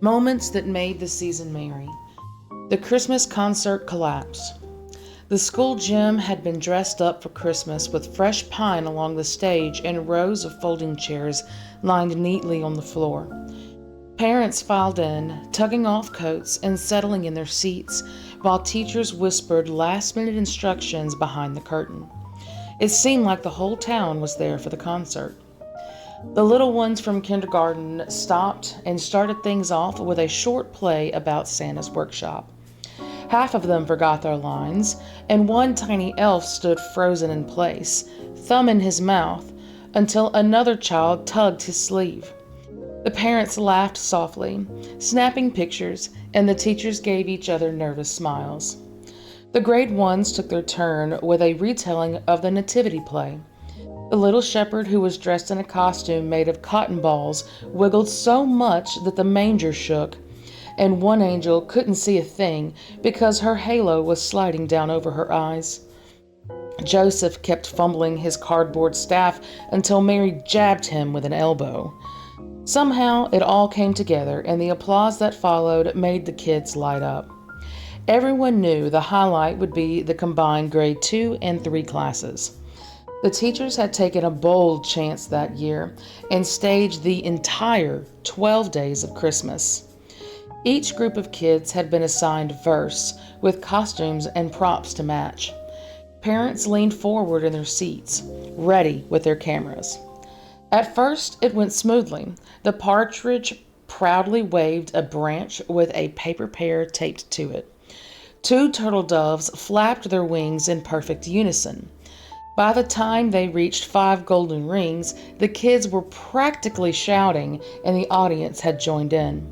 Moments that made the season merry. The Christmas concert collapsed. The school gym had been dressed up for Christmas with fresh pine along the stage and rows of folding chairs lined neatly on the floor. Parents filed in, tugging off coats and settling in their seats, while teachers whispered last-minute instructions behind the curtain. It seemed like the whole town was there for the concert. The little ones from kindergarten stopped and started things off with a short play about Santa's workshop. Half of them forgot their lines, and one tiny elf stood frozen in place, thumb in his mouth, until another child tugged his sleeve. The parents laughed softly, snapping pictures, and the teachers gave each other nervous smiles. The grade ones took their turn with a retelling of the nativity play. The little shepherd, who was dressed in a costume made of cotton balls, wiggled so much that the manger shook, and one angel couldn't see a thing because her halo was sliding down over her eyes. Joseph kept fumbling his cardboard staff until Mary jabbed him with an elbow. Somehow it all came together, and the applause that followed made the kids light up. Everyone knew the highlight would be the combined grade 2 and 3 classes. The teachers had taken a bold chance that year and staged the entire 12 days of Christmas. Each group of kids had been assigned verse with costumes and props to match. Parents leaned forward in their seats, ready with their cameras. At first, it went smoothly. The partridge proudly waved a branch with a paper pear taped to it. 2 turtle doves flapped their wings in perfect unison. By the time they reached 5 golden rings, the kids were practically shouting, and the audience had joined in.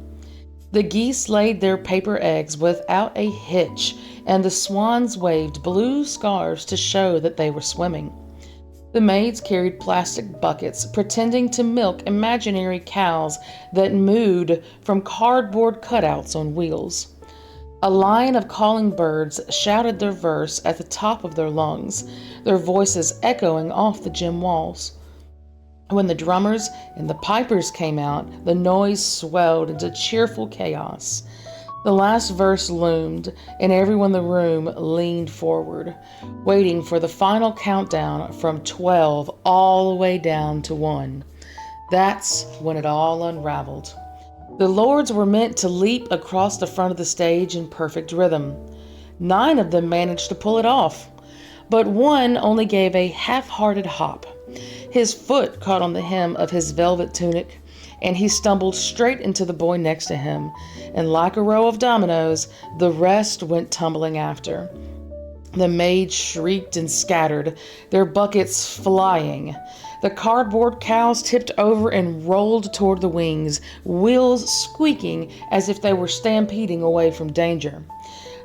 The geese laid their paper eggs without a hitch, and the swans waved blue scarves to show that they were swimming. The maids carried plastic buckets, pretending to milk imaginary cows that mooed from cardboard cutouts on wheels. A line of calling birds shouted their verse at the top of their lungs, their voices echoing off the gym walls. When the drummers and the pipers came out, the noise swelled into cheerful chaos. The last verse loomed, and everyone in the room leaned forward, waiting for the final countdown from 12 all the way down to 1. That's when it all unraveled. The lords were meant to leap across the front of the stage in perfect rhythm. 9 of them managed to pull it off, but one only gave a half-hearted hop. His foot caught on the hem of his velvet tunic, and he stumbled straight into the boy next to him, and like a row of dominoes, the rest went tumbling after. The maids shrieked and scattered, their buckets flying. The cardboard cows tipped over and rolled toward the wings, wheels squeaking as if they were stampeding away from danger.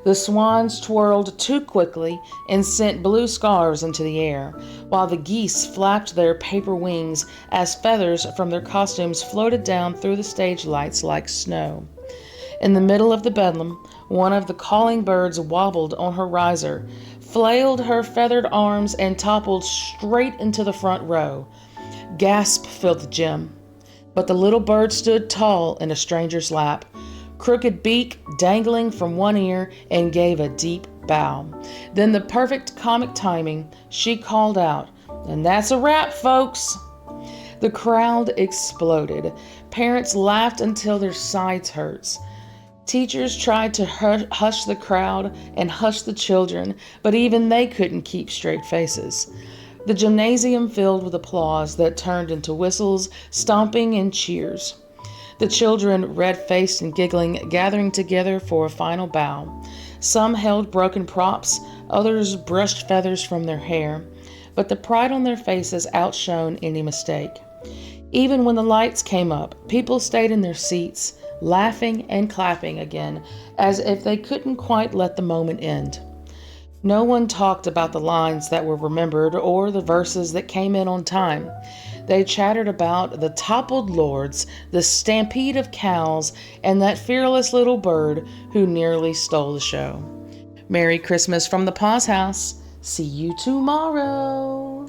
The swans twirled too quickly and sent blue scarves into the air, while the geese flapped their paper wings as feathers from their costumes floated down through the stage lights like snow. In the middle of the bedlam, one of the calling birds wobbled on her riser, flailed her feathered arms, and toppled straight into the front row. Gasp filled the gym, but the little bird stood tall in a stranger's lap, crooked beak dangling from one ear, and gave a deep bow. Then, the perfect comic timing, she called out, "And that's a wrap, folks!" The crowd exploded. Parents laughed until their sides hurt. Teachers tried to hush the crowd and hush the children, but even they couldn't keep straight faces. The gymnasium filled with applause that turned into whistles, stomping, and cheers. The children, red-faced and giggling, gathering together for a final bow. Some held broken props, others brushed feathers from their hair, but the pride on their faces outshone any mistake. Even when the lights came up, people stayed in their seats, laughing and clapping again, as if they couldn't quite let the moment end. No one talked about the lines that were remembered or the verses that came in on time. They chattered about the toppled lords, the stampede of cows, and that fearless little bird who nearly stole the show. Merry Christmas from the Paawz house. See you tomorrow.